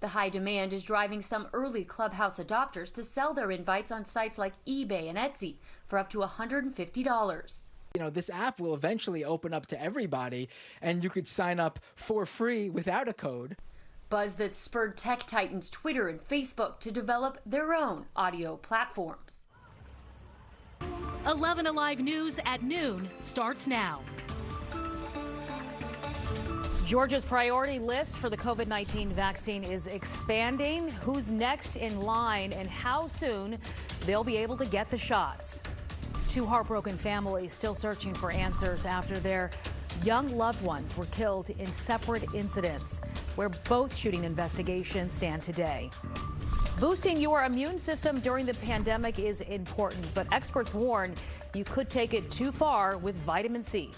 The high demand is driving some early Clubhouse adopters to sell their invites on sites like eBay and Etsy for up to $150. You know, this app will eventually open up to everybody, and you could sign up for free without a code. Buzz that spurred tech titans Twitter and Facebook to develop their own audio platforms. 11Alive News at noon starts now. Georgia's priority list for the COVID-19 vaccine is expanding. Who's next in line and how soon they'll be able to get the shots? Two heartbroken families still searching for answers after their young loved ones were killed in separate incidents, where both shooting investigations stand today. Boosting your immune system during the pandemic is important, but experts warn you could take it too far with vitamin C.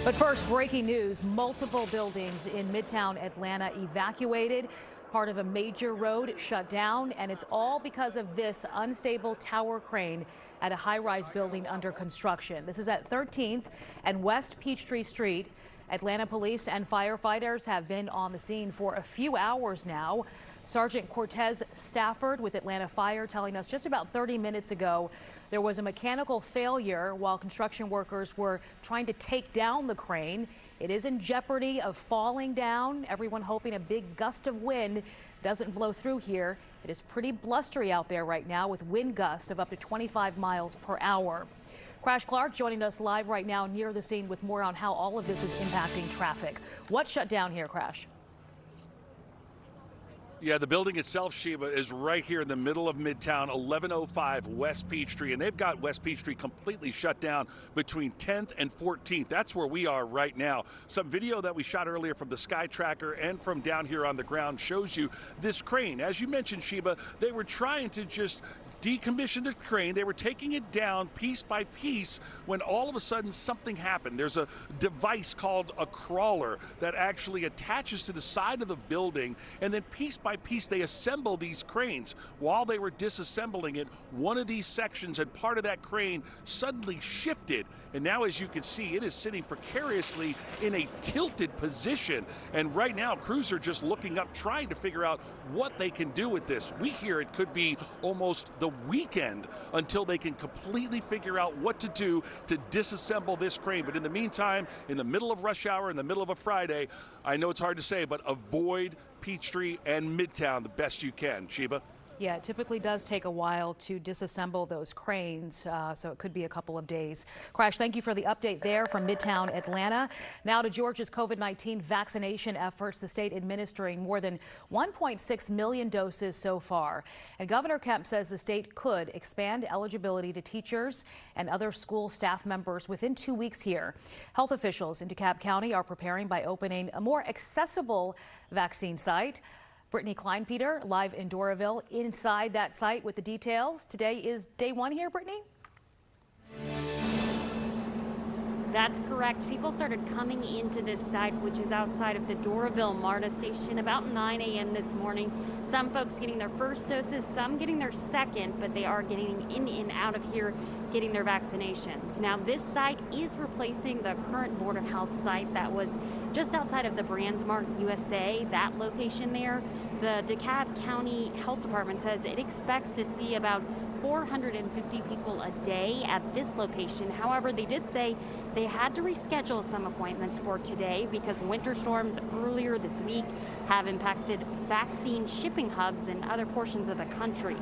But first, breaking news. Multiple buildings in Midtown Atlanta evacuated. Part of a major road shut down, and it's all because of this unstable tower crane at a high-rise building under construction. This is at 13th and West Peachtree Street. Atlanta police and firefighters have been on the scene for a few hours now. Sergeant Cortez Stafford with Atlanta Fire telling us just about 30 minutes ago there was a mechanical failure while construction workers were trying to take down the crane. It is in jeopardy of falling down. Everyone hoping a big gust of wind doesn't blow through here. It is pretty blustery out there right now with wind gusts of up to 25 miles per hour. Crash Clark joining us live right now near the scene with more on how all of this is impacting traffic. What shut down here, Crash? Yeah, the building itself, Sheba, is right here in the middle of Midtown, 1105 West Peachtree, and they've got West Peachtree completely shut down between 10th and 14th. That's where we are right now. Some video that we shot earlier from the Sky Tracker and from down here on the ground shows you this crane. As you mentioned, Sheba, they were trying to just decommissioned the crane. They were taking it down piece by piece when all of a sudden something happened. There's a device called a crawler that actually attaches to the side of the building, and then piece by piece they assemble these cranes. While they were disassembling it, one of these sections and part of that crane suddenly shifted, and now as you can see, it is sitting precariously in a tilted position. And right now crews are just looking up trying to figure out what they can do with this. We hear it could be almost the weekend until they can completely figure out what to do to disassemble this crane. But in the meantime, in the middle of rush hour, in the middle of a Friday, I know it's hard to say, but avoid Peachtree and Midtown the best you can. Sheba? Yeah, it typically does take a while to disassemble those cranes, so it could be a couple of days. Crash, thank you for the update there from Midtown Atlanta. Now to Georgia's COVID-19 vaccination efforts. The state administering more than 1.6 million doses so far. And Governor Kemp says the state could expand eligibility to teachers and other school staff members within 2 weeks here. Health officials in DeKalb County are preparing by opening a more accessible vaccine site. Brittany Kleinpeter live in Doraville inside that site with the details. Today is day one here, Brittany? That's correct. People started coming into this site, which is outside of the Doraville MARTA station, about 9 a.m. this morning. Some folks getting their first doses, some getting their second, but they are getting in and out of here getting their vaccinations. Now, this site is replacing the current Board of Health site that was just outside of the Brandsmark USA, that location there. The DeKalb County Health Department says it expects to see about 450 people a day at this location. However, they did say they had to reschedule some appointments for today because winter storms earlier this week have impacted vaccine shipping hubs in other portions of the country.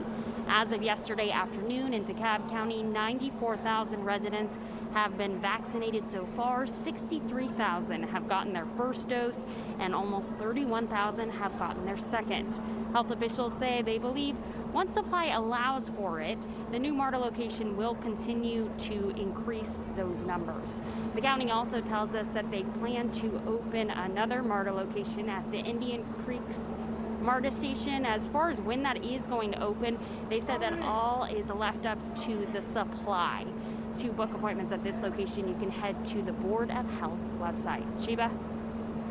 As of yesterday afternoon in DeKalb County, 94,000 residents have been vaccinated so far. 63,000 have gotten their first dose and almost 31,000 have gotten their second. Health officials say they believe once supply allows for it, the new MARTA location will continue to increase those numbers. The county also tells us that they plan to open another MARTA location at the Indian Creek's MARTA station. As far as when that is going to open, they said that all is left up to the supply. To book appointments at this location, you can head to the Board of Health's website. Sheba?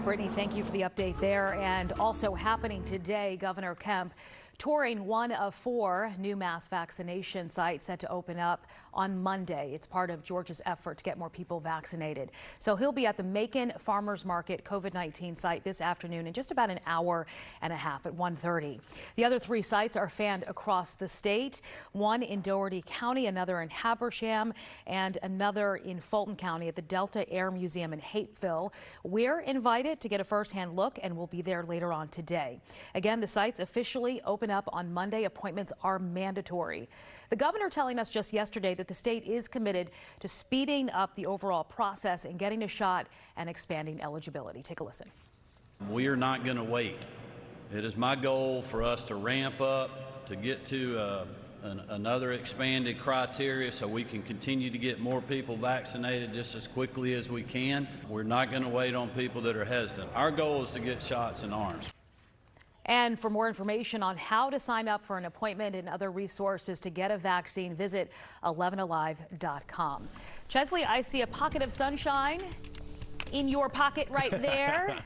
Brittany, thank you for the update there. And also happening today, Governor Kemp touring one of 4 new mass vaccination sites set to open up on Monday. It's part of Georgia's effort to get more people vaccinated. So he'll be at the Macon Farmers Market COVID-19 site this afternoon in just about an hour and a half at 1:30. The other 3 sites are fanned across the state, one in Dougherty County, another in Habersham, and another in Fulton County at the Delta Air Museum in Hapeville. We're invited to get a first-hand look, and we'll be there later on today. Again, the sites officially open up on Monday. Appointments are mandatory. The governor telling us just yesterday that the state is committed to speeding up the overall process and getting a shot and expanding eligibility. Take a listen. We are not going to wait. It is my goal for us to ramp up to get to another expanded criteria so we can continue to get more people vaccinated just as quickly as we can. We're not going to wait on people that are hesitant. Our goal is to get shots in arms. And for more information on how to sign up for an appointment and other resources to get a vaccine, visit 11alive.com. Chesley, I see a pocket of sunshine in your pocket right there.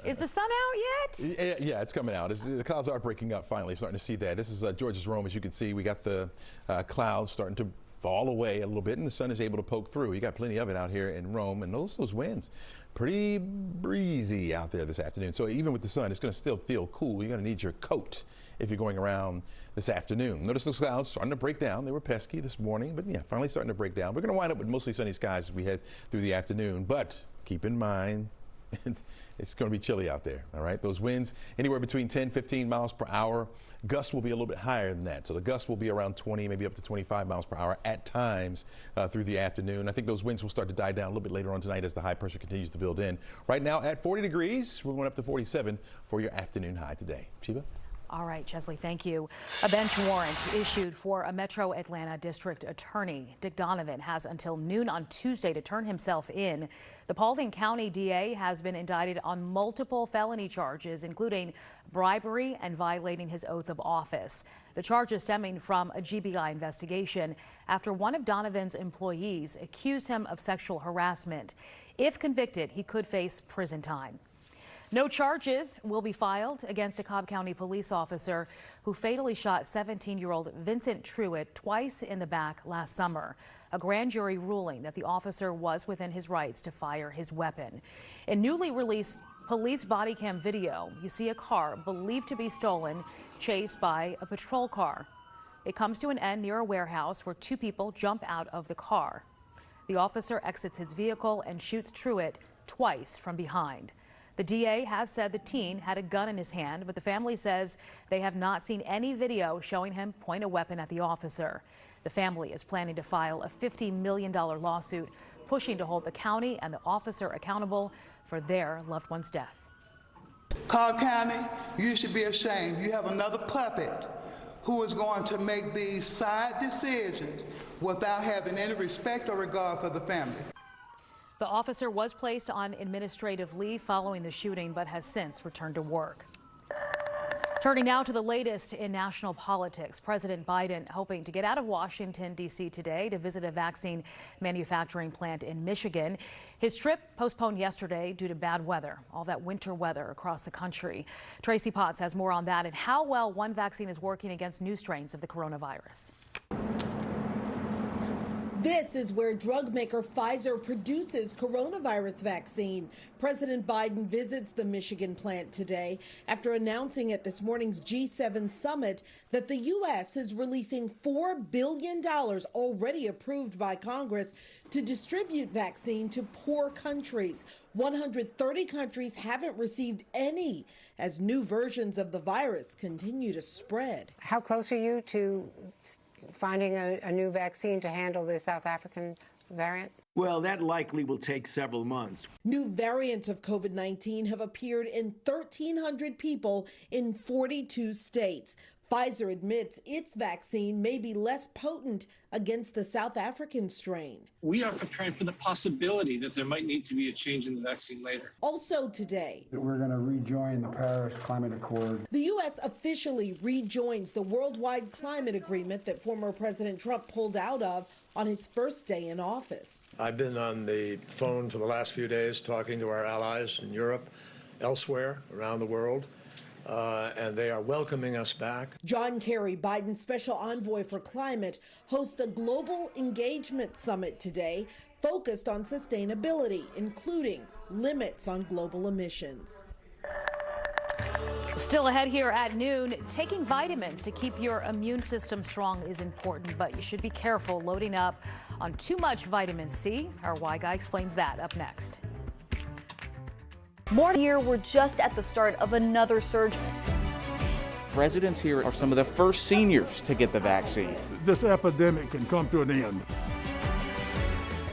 Is the sun out yet? Yeah, it's coming out. The clouds are breaking up finally, starting to see that. This is Georgia's Rome. As you can see, we got the clouds starting to fall away a little bit, and the sun is able to poke through. You got plenty of it out here in Rome, and those winds, pretty breezy out there this afternoon. So even with the sun, it's going to still feel cool. You're going to need your coat if you're going around this afternoon. Notice those clouds starting to break down. They were pesky this morning, but yeah, finally starting to break down. We're going to wind up with mostly sunny skies as we head through the afternoon, but keep in mind, it's going to be chilly out there, all right? Those winds anywhere between 10, 15 miles per hour. Gusts will be a little bit higher than that. So the gusts will be around 20, maybe up to 25 miles per hour at times through the afternoon. I think those winds will start to die down a little bit later on tonight as the high pressure continues to build in. Right now at 40 degrees, we're going up to 47 for your afternoon high today. Sheba? All right, Chesley, thank you. A bench warrant issued for a Metro Atlanta district attorney. Dick Donovan has until noon on Tuesday to turn himself in. The Paulding County DA has been indicted on multiple felony charges, including bribery and violating his oath of office. The charges stemming from a GBI investigation after one of Donovan's employees accused him of sexual harassment. If convicted, he could face prison time. No charges will be filed against a Cobb County police officer who fatally shot 17-year-old Vincent Truitt twice in the back last summer. A grand jury ruling that the officer was within his rights to fire his weapon. In newly released police body cam video, you see a car believed to be stolen chased by a patrol car. It comes to an end near a warehouse where 2 people jump out of the car. The officer exits his vehicle and shoots Truitt twice from behind. The DA has said the teen had a gun in his hand, but the family says they have not seen any video showing him point a weapon at the officer. The family is planning to file a $50 million lawsuit, pushing to hold the county and the officer accountable for their loved one's death. Cobb County, you should be ashamed. You have another puppet who is going to make these side decisions without having any respect or regard for the family. The officer was placed on administrative leave following the shooting, but has since returned to work. Turning now to the latest in national politics. President Biden hoping to get out of Washington, D.C. today to visit a vaccine manufacturing plant in Michigan. His trip postponed yesterday due to bad weather, all that winter weather across the country. Tracy Potts has more on that and how well one vaccine is working against new strains of the coronavirus. This is where drug maker Pfizer produces coronavirus vaccine. President Biden visits the Michigan plant today after announcing at this morning's G7 summit that the U.S. is releasing $4 billion already approved by Congress to distribute vaccine to poor countries. 130 countries haven't received any as new versions of the virus continue to spread. How close are you to finding a new vaccine to handle the South African variant? Well, that likely will take several months. New variants of COVID-19 have appeared in 1,300 people in 42 states. Pfizer admits its vaccine may be less potent against the South African strain. We are preparing for the possibility that there might need to be a change in the vaccine later. Also today, we're going to rejoin the Paris Climate Accord. The U.S. officially rejoins the worldwide climate agreement that former President Trump pulled out of on his first day in office. I've been on the phone for the last few days talking to our allies in Europe, elsewhere around the world. and they are welcoming us back. John Kerry, Biden's special envoy for climate, hosts a global engagement summit today focused on sustainability, including limits on global emissions. Still ahead here at noon, taking vitamins to keep your immune system strong is important, but you should be careful loading up on too much vitamin C. Our Y Guy explains that up next. Morning here, we're just at the start of another surge. Residents here are some of the first seniors to get the vaccine. This epidemic can come to an end.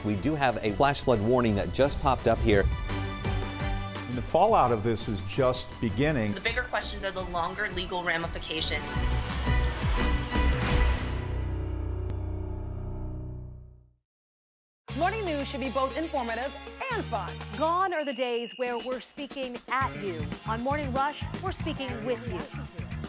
We do have a flash flood warning that just popped up here. The fallout of this is just beginning. The bigger questions are the longer legal ramifications. Morning news should be both informative and fun. Gone are the days where we're speaking at you. On Morning Rush, we're speaking with you.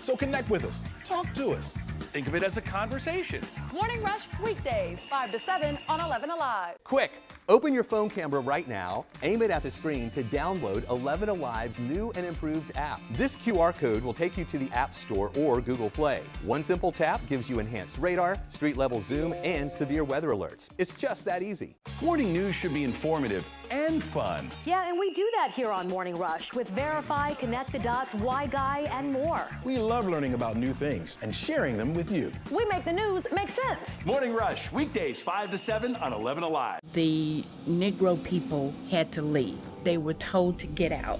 So connect with us. Talk to us. Think of it as a conversation. Morning Rush, weekdays, 5 to 7 on 11Alive. Quick, open your phone camera right now, aim it at the screen to download 11Alive's new and improved app. This QR code will take you to the App Store or Google Play. One simple tap gives you enhanced radar, street-level zoom, and severe weather alerts. It's just that easy. Morning news should be informative and fun. Yeah, and we do that here on Morning Rush with Verify, Connect the Dots, Y Guy, and more. We love learning about new things and sharing them with you. We make the news make sense. Morning Rush, weekdays 5 to 7 on 11Alive. The Negro people had to leave. They were told to get out.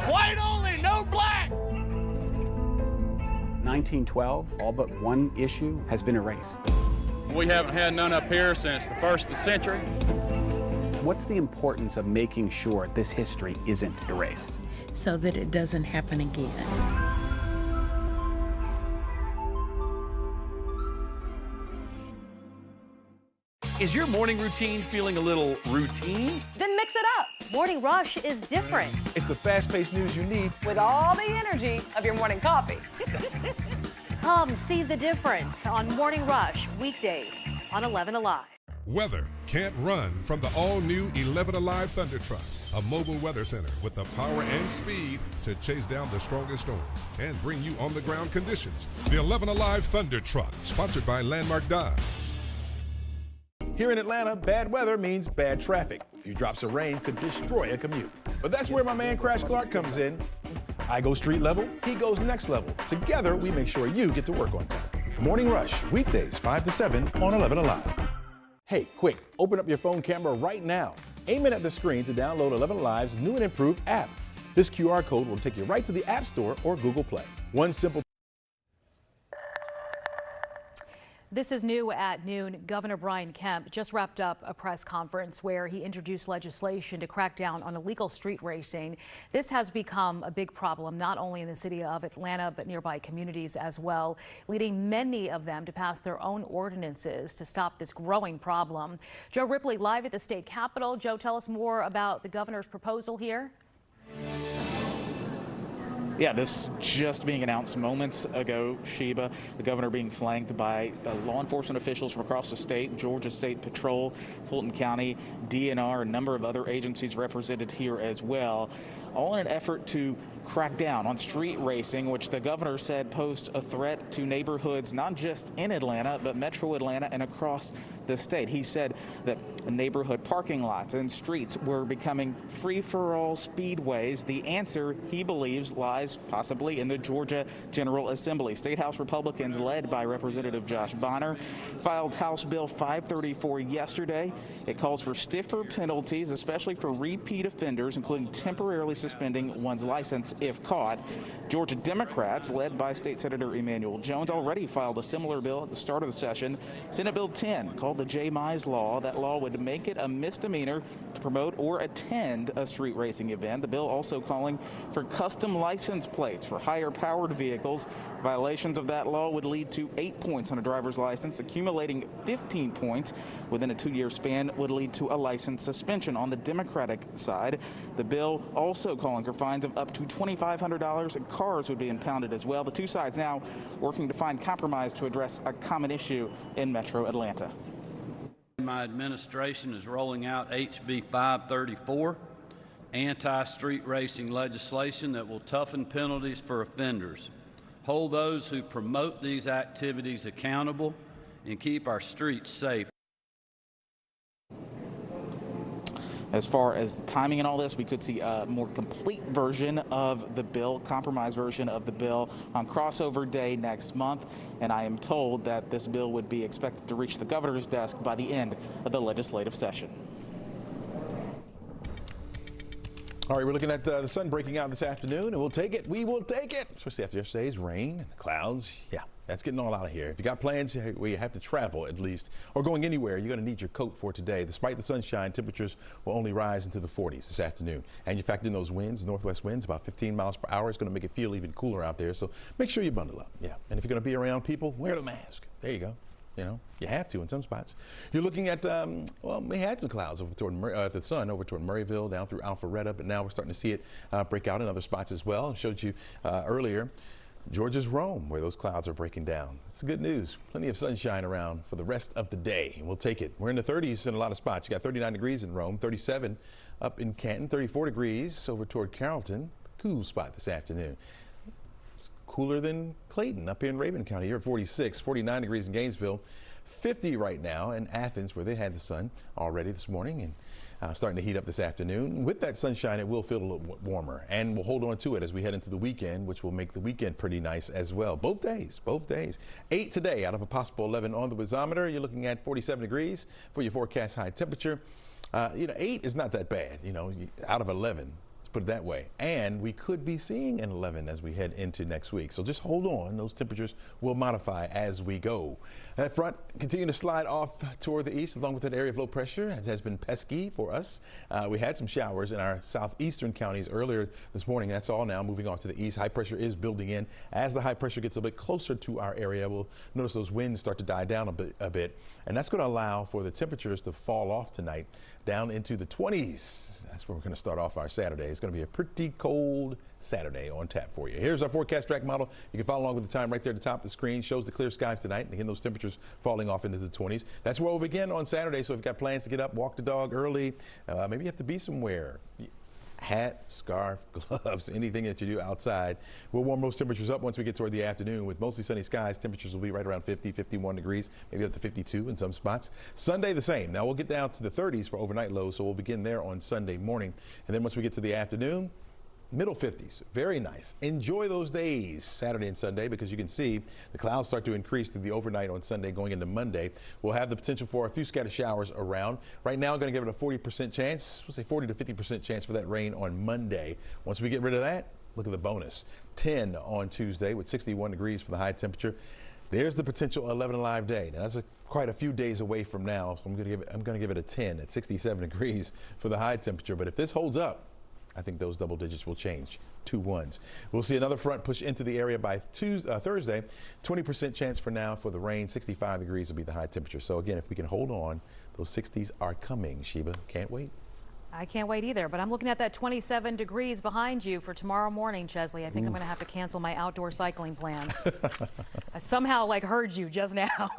White only, no black! 1912, all but one issue has been erased. We haven't had none up here since the 1st of the century. What's the importance of making sure this history isn't erased? So that it doesn't happen again. Is your morning routine feeling a little routine? Then mix it up. Morning Rush is different. It's the fast-paced news you need With all the energy of your morning coffee. Come see the difference on Morning Rush, weekdays on 11Alive. Weather can't run from the all-new 11Alive Thunder Truck, a mobile weather center with the power and speed to chase down the strongest storms and bring you on-the-ground conditions. The 11Alive Thunder Truck, sponsored by Landmark Dodge. Here in Atlanta, bad weather means bad traffic. A few drops of rain could destroy a commute. But that's where my man Crash Clark comes in. I go street level, he goes next level. Together, we make sure you get to work on time. Morning Rush, weekdays 5 to 7 on 11Alive. Hey, quick, open up your phone camera right now. Aim it at the screen to download 11Alive's new and improved app. This QR code will take you right to the App Store or Google Play. One simple. This is new at noon. Governor Brian Kemp just wrapped up a press conference where he introduced legislation to crack down on illegal street racing. This has become a big problem, not only in the city of Atlanta, but nearby communities as well, leading many of them to pass their own ordinances to stop this growing problem. Joe Ripley live at the state capitol. Joe, tell us more about the governor's proposal here. Yeah, this just being announced moments ago, Sheba, the governor being flanked by law enforcement officials from across the state, Georgia State Patrol, Fulton County, DNR, a number of other agencies represented here as well, all in an effort to crack down on street racing, which the governor said posed a threat to neighborhoods not just in Atlanta, but metro Atlanta and across the state. He said that neighborhood parking lots and streets were becoming free-for-all speedways. The answer, he believes, lies possibly in the Georgia General Assembly. State House Republicans, led by Representative Josh Bonner, filed House Bill 534 yesterday. It calls for stiffer penalties, especially for repeat offenders, including temporarily suspending one's license if caught. Georgia Democrats, led by State Senator Emanuel Jones, already filed a similar bill at the start of the session. Senate Bill 10, called the J. Mize Law. That law would make it a misdemeanor to promote or attend a street racing event. The bill also calling for custom license plates for higher powered vehicles. Violations of that law would lead to 8 points on a driver's license. Accumulating 15 points within a 2-year span would lead to a license suspension. On the Democratic side, the bill also calling for fines of up to $2,500, and cars would be impounded as well. The two sides now working to find compromise to address a common issue in Metro Atlanta. My administration is rolling out HB 534, anti-street racing legislation that will toughen penalties for offenders, hold those who promote these activities accountable, and keep our streets safe. As far as the timing and all this, we could see a more complete version of the bill, compromise version of the bill, on crossover day next month. And I am told that this bill would be expected to reach the governor's desk by the end of the legislative session. All right, we're looking at the sun breaking out this afternoon, and we'll take it. We will take it, especially after yesterday's rain and the clouds. Yeah, that's getting all out of here. If you got plans where you have to travel at least, or going anywhere, you're going to need your coat for today. Despite the sunshine, temperatures will only rise into the 40s this afternoon. And you factor in those winds, northwest winds, about 15 miles per hour. It's going to make it feel even cooler out there. So make sure you bundle up. Yeah, and if you're going to be around people, wear the mask. There you go. You know, you have to in some spots. You're looking at, well, we had some clouds over toward the sun over toward Murrayville, down through Alpharetta, but now we're starting to see it break out in other spots as well. I showed you earlier Georgia's Rome, where those clouds are breaking down. It's good news. Plenty of sunshine around for the rest of the day. We'll take it. We're in the 30s in a lot of spots. You got 39 degrees in Rome, 37 up in Canton, 34 degrees over toward Carrollton. Cool spot this afternoon. Cooler than Clayton up here in Rabun County. You're at 46, 49 degrees in Gainesville, 50 right now in Athens, where they had the sun already this morning, and starting to heat up this afternoon. With that sunshine, it will feel a little warmer, and we'll hold on to it as we head into the weekend, which will make the weekend pretty nice as well. Both days. 8 today out of a possible 11 on the wazometer. You're looking at 47 degrees for your forecast high temperature. 8 is not that bad, out of 11. Put it that way. And we could be seeing an 11 as we head into next week. So just hold on. Those temperatures will modify as we go. That front continuing to slide off toward the east along with that area of low pressure. It has been pesky for us. We had some showers in our southeastern counties earlier this morning. That's all now moving off to the east. High pressure is building in. As the high pressure gets a bit closer to our area, we'll notice those winds start to die down a bit. And that's going to allow for the temperatures to fall off tonight down into the 20s. That's where we're going to start off our Saturday. It's going to be a pretty cold Saturday on tap for you. Here's our forecast track model. You can follow along with the time right there at the top of the screen. Shows the clear skies tonight. And again, those temperatures falling off into the 20s. That's where we'll begin on Saturday. So if you've got plans to get up, walk the dog early, maybe you have to be somewhere. Hat, scarf, gloves, anything that you do outside. We'll warm those temperatures up once we get toward the afternoon. With mostly sunny skies, temperatures will be right around 50, 51 degrees, maybe up to 52 in some spots. Sunday, the same. Now we'll get down to the 30s for overnight lows, so we'll begin there on Sunday morning. And then once we get to the afternoon, middle 50s. Very nice. Enjoy those days, Saturday and Sunday, because you can see the clouds start to increase through the overnight on Sunday going into Monday. We'll have the potential for a few scattered showers around. Right now, I'm going to give it a 40% chance. We'll say 40 to 50% chance for that rain on Monday. Once we get rid of that, look at the bonus. 10 on Tuesday with 61 degrees for the high temperature. There's the potential 11Alive day. Now, that's quite a few days away from now, so I'm going to give it a 10 at 67 degrees for the high temperature. But if this holds up, I think those double digits will change. 2 1s. We'll see another front push into the area by Thursday. 20% chance for now for the rain. 65 degrees will be the high temperature. So again, if we can hold on, those 60s are coming. Sheba, can't wait. I can't wait either, but I'm looking at that 27 degrees behind you for tomorrow morning, Chesley. I think I'm going to have to cancel my outdoor cycling plans. I somehow heard you just now.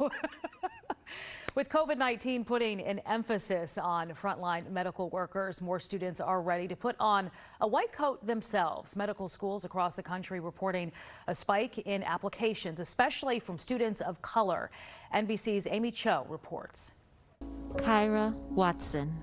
With COVID-19 putting an emphasis on frontline medical workers, more students are ready to put on a white coat themselves. Medical schools across the country reporting a spike in applications, especially from students of color. NBC's Amy Cho reports. Kyra Watson.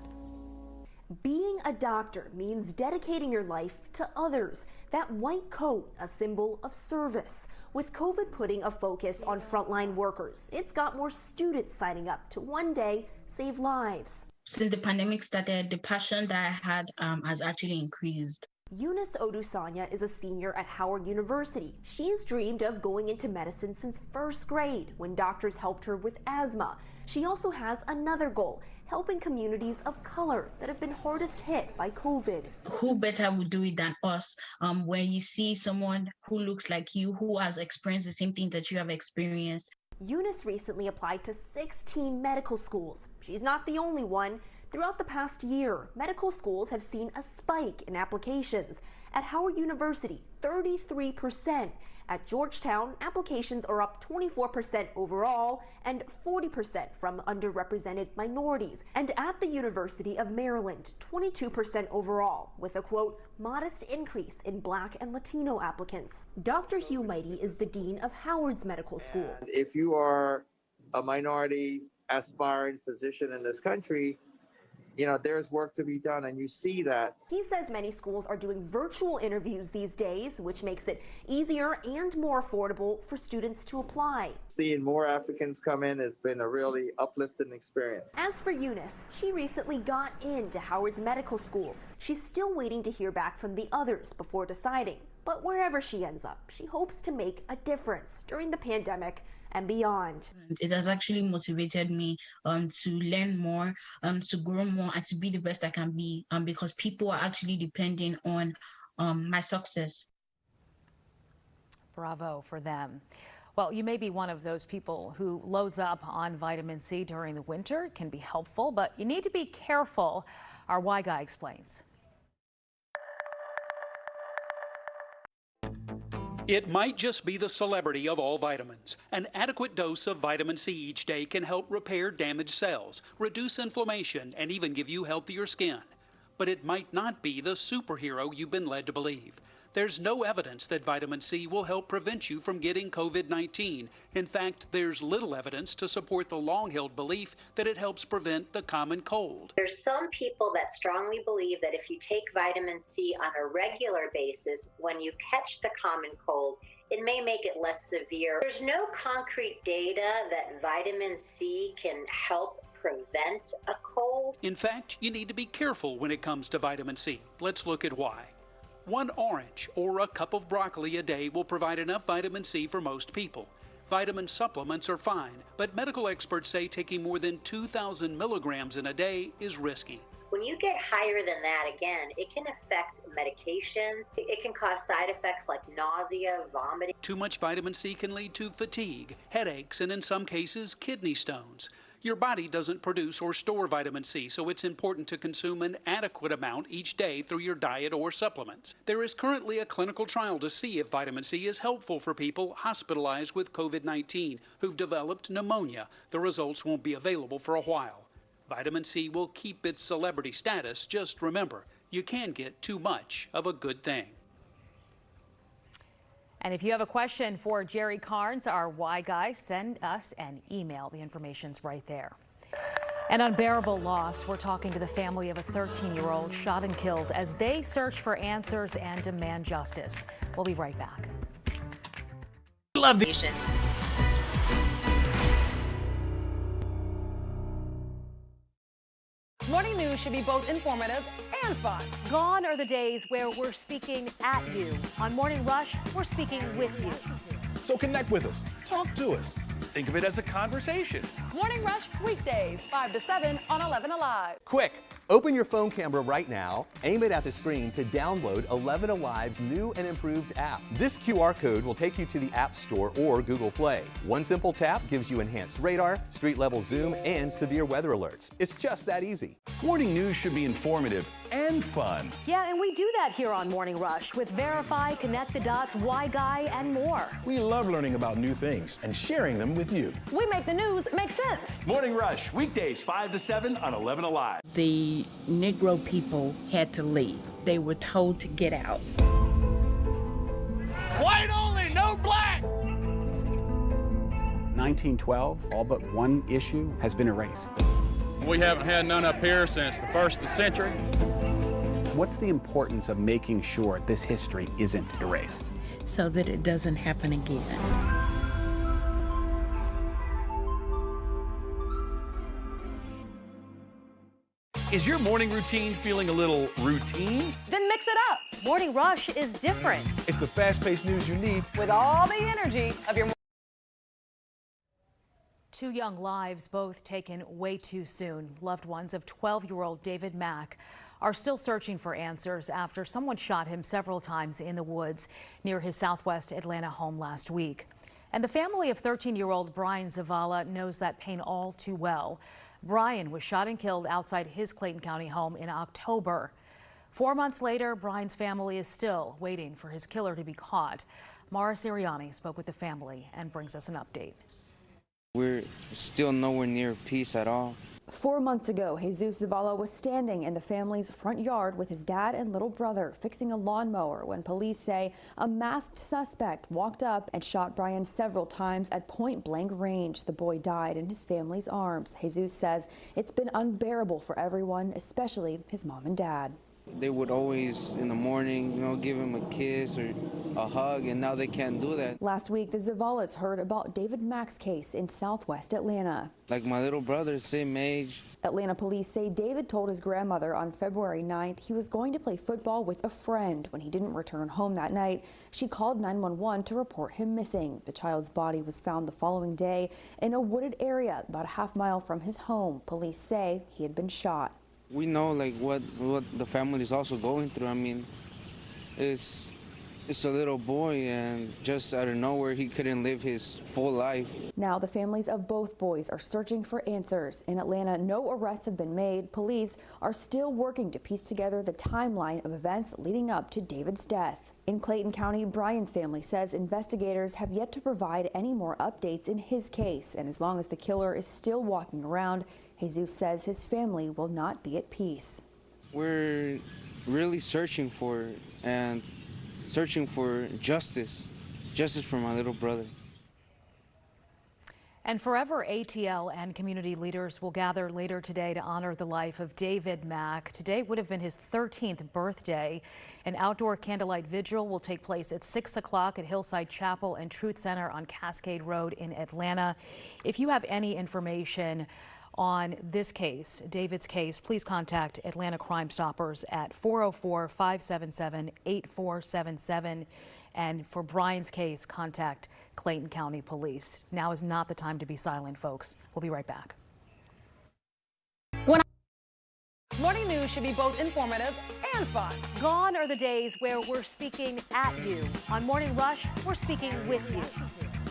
Being a doctor means dedicating your life to others. That white coat, a symbol of service. With COVID putting a focus on frontline workers, it's got more students signing up to one day save lives. Since the pandemic started, the passion that I had has actually increased. Eunice Odusanya is a senior at Howard University. She's dreamed of going into medicine since first grade when doctors helped her with asthma. She also has another goal, helping communities of color that have been hardest hit by COVID. Who better would do it than us? When you see someone who looks like you, who has experienced the same thing that you have experienced. Eunice recently applied to 16 medical schools. She's not the only one. Throughout the past year, medical schools have seen a spike in applications. At Howard University, 33%. At Georgetown, applications are up 24% overall and 40% from underrepresented minorities. And at the University of Maryland, 22% overall, with a, quote, modest increase in Black and Latino applicants. Dr. Hugh Mighty is the dean of Howard's Medical School. If you are a minority aspiring physician in this country, you know, there's work to be done, and you see that. He says many schools are doing virtual interviews these days, which makes it easier and more affordable for students to apply. Seeing more applicants come in has been a really uplifting experience. As for Eunice, she recently got into Howard's Medical School. She's still waiting to hear back from the others before deciding. But wherever she ends up, she hopes to make a difference during the pandemic and beyond. It has actually motivated me to learn more, to grow more, and to be the best I can be, because people are actually depending on my success. Bravo for them. Well, you may be one of those people who loads up on vitamin C during the winter. It can be helpful, but you need to be careful. Our Y Guy explains. It might just be the celebrity of all vitamins. An adequate dose of vitamin C each day can help repair damaged cells, reduce inflammation, and even give you healthier skin. But it might not be the superhero you've been led to believe. There's no evidence that vitamin C will help prevent you from getting COVID-19. In fact, there's little evidence to support the long-held belief that it helps prevent the common cold. There's some people that strongly believe that if you take vitamin C on a regular basis, when you catch the common cold, it may make it less severe. There's no concrete data that vitamin C can help prevent a cold. In fact, you need to be careful when it comes to vitamin C. Let's look at why. One orange or a cup of broccoli a day will provide enough vitamin C for most people. Vitamin supplements are fine, but medical experts say taking more than 2,000 milligrams in a day is risky. When you get higher than that, again, it can affect medications. It can cause side effects like nausea, vomiting. Too much vitamin C can lead to fatigue, headaches, and in some cases, kidney stones. Your body doesn't produce or store vitamin C, so it's important to consume an adequate amount each day through your diet or supplements. There is currently a clinical trial to see if vitamin C is helpful for people hospitalized with COVID-19 who've developed pneumonia. The results won't be available for a while. Vitamin C will keep its celebrity status. Just remember, you can get too much of a good thing. And if you have a question for Jerry Carnes, our Y Guy, send us an email. The information's right there. An unbearable loss. We're talking to the family of a 13-year-old shot and killed as they search for answers and demand justice. We'll be right back. Love the Morning news should be both informative and fun. Gone are the days where we're speaking at you. On Morning Rush, we're speaking with you. So connect with us. Talk to us. Think of it as a conversation. Morning Rush, weekdays, 5 to 7 on 11Alive. Quick, open your phone camera right now, aim it at the screen to download 11Alive's new and improved app. This QR code will take you to the App Store or Google Play. One simple tap gives you enhanced radar, street-level zoom, and severe weather alerts. It's just that easy. Morning news should be informative and fun. Yeah, and we do that here on Morning Rush with Verify, Connect the Dots, Y Guy, and more. We love learning about new things and sharing them with you. We make the news make sense. Morning Rush, weekdays 5 to 7 on 11Alive. The Negro people had to leave. They were told to get out. White only, no black! 1912, all but one issue has been erased. We haven't had none up here since the 1st of the century. What's the importance of making sure this history isn't erased? So that it doesn't happen again. Is your morning routine feeling a little routine? Then mix it up. Morning Rush is different. It's the fast-paced news you need With all the energy of your morning. 2 young lives, both taken way too soon. Loved ones of 12-year-old David Mack are still searching for answers after someone shot him several times in the woods near his southwest Atlanta home last week. And the family of 13-year-old Brian Zavala knows that pain all too well. Brian was shot and killed outside his Clayton County home in October. 4 months later, Brian's family is still waiting for his killer to be caught. Mara Sirianni spoke with the family and brings us an update. We're still nowhere near peace at all. 4 months ago, Jesus Zavala was standing in the family's front yard with his dad and little brother fixing a lawnmower when police say a masked suspect walked up and shot Brian several times at point-blank range. The boy died in his family's arms. Jesus says it's been unbearable for everyone, especially his mom and dad. They would always, in the morning, give him a kiss or a hug, and now they can't do that. Last week, the Zavalas heard about David Mack's case in Southwest Atlanta. Like my little brother, same age. Atlanta police say David told his grandmother on February 9th he was going to play football with a friend. When he didn't return home that night, she called 911 to report him missing. The child's body was found the following day in a wooded area about a half-mile from his home. Police say he had been shot. We know what the family is also going through. I mean, it's a little boy, and just out of nowhere he couldn't live his full life. Now the families of both boys are searching for answers. In Atlanta, no arrests have been made. Police are still working to piece together the timeline of events leading up to David's death. In Clayton County, Brian's family says investigators have yet to provide any more updates in his case, and as long as the killer is still walking around, Jesus says his family will not be at peace. We're really searching for justice for my little brother. And forever, ATL and community leaders will gather later today to honor the life of David Mack. Today would have been his 13th birthday. An outdoor candlelight vigil will take place at 6 o'clock at Hillside Chapel and Truth Center on Cascade Road in Atlanta. If you have any information on this case, David's case, please contact Atlanta Crime Stoppers at 404-577-8477. And for Brian's case, contact Clayton County Police. Now is not the time to be silent, folks. We'll be right back. Morning news should be both informative and fun. Gone are the days where we're speaking at you. On Morning Rush, we're speaking with you.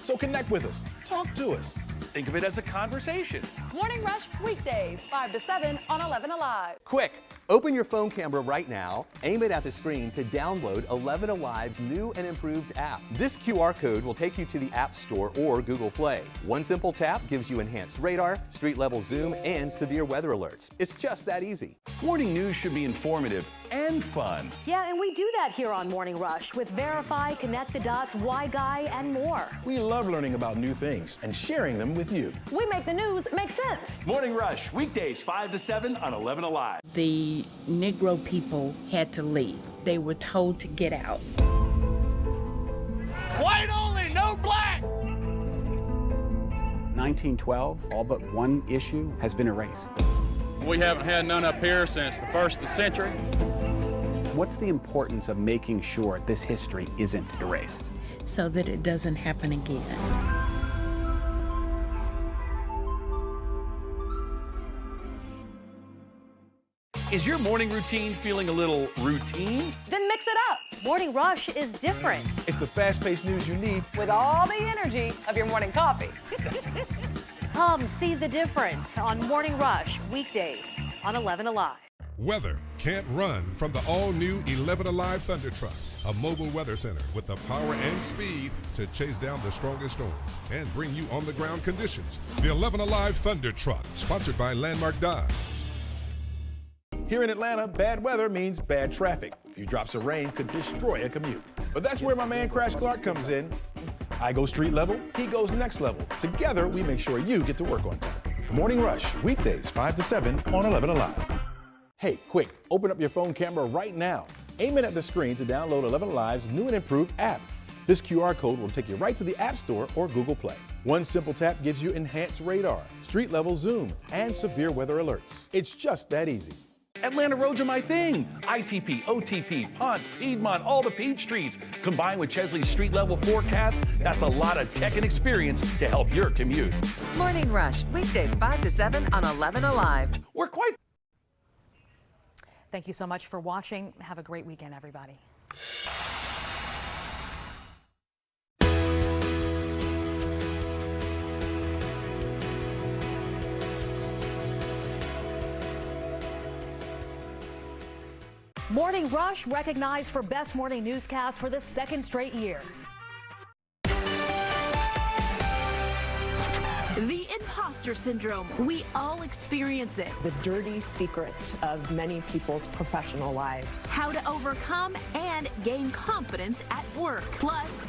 So connect with us. Talk to us. Think of it as a conversation. Morning Rush weekdays 5 to 7 on 11Alive. Quick, open your phone camera right now, aim it at the screen to download 11Alive's new and improved app. This QR code will take you to the App Store or Google Play. One simple tap gives you enhanced radar, street-level zoom, and severe weather alerts. It's just that easy. Morning news should be informative and fun. Yeah, and we do that here on Morning Rush with Verify, Connect the Dots, Why Guy, and more. We love learning about new things and sharing them with you. We make the news make sense. Morning Rush, weekdays 5 to 7 on 11Alive. The Negro people had to leave. They were told to get out. White only, no black! 1912, all but one issue has been erased. We haven't had none up here since the 1st of the century. What's the importance of making sure this history isn't erased? So that it doesn't happen again. Is your morning routine feeling a little routine? Then mix it up. Morning Rush is different. It's the fast-paced news you need With all the energy of your morning coffee. Come see the difference on Morning Rush weekdays on 11Alive. Weather can't run from the all-new 11Alive Thunder Truck, a mobile weather center with the power and speed to chase down the strongest storms and bring you on-the-ground conditions. The 11Alive Thunder Truck, sponsored by Landmark Dodge. Here in Atlanta, bad weather means bad traffic. A few drops of rain could destroy a commute. But that's where my man Crash Clark comes in. I go street level, he goes next level. Together, we make sure you get to work on time. Morning Rush, weekdays 5 to 7 on 11Alive. Hey, quick, open up your phone camera right now. Aim it at the screen to download 11Alive's new and improved app. This QR code will take you right to the App Store or Google Play. One simple tap gives you enhanced radar, street-level zoom, and severe weather alerts. It's just that easy. Atlanta roads are my thing. ITP, OTP, Ponce, Piedmont, all the peach trees. Combined with Chesley's street level forecast, that's a lot of tech and experience to help your commute. Morning Rush, weekdays 5 to 7 on 11Alive. We're quite... Thank you so much for watching. Have a great weekend, everybody. Morning Rush recognized for Best Morning Newscast for the second straight year. The imposter syndrome. We all experience it. The dirty secret of many people's professional lives. How to overcome and gain confidence at work. Plus,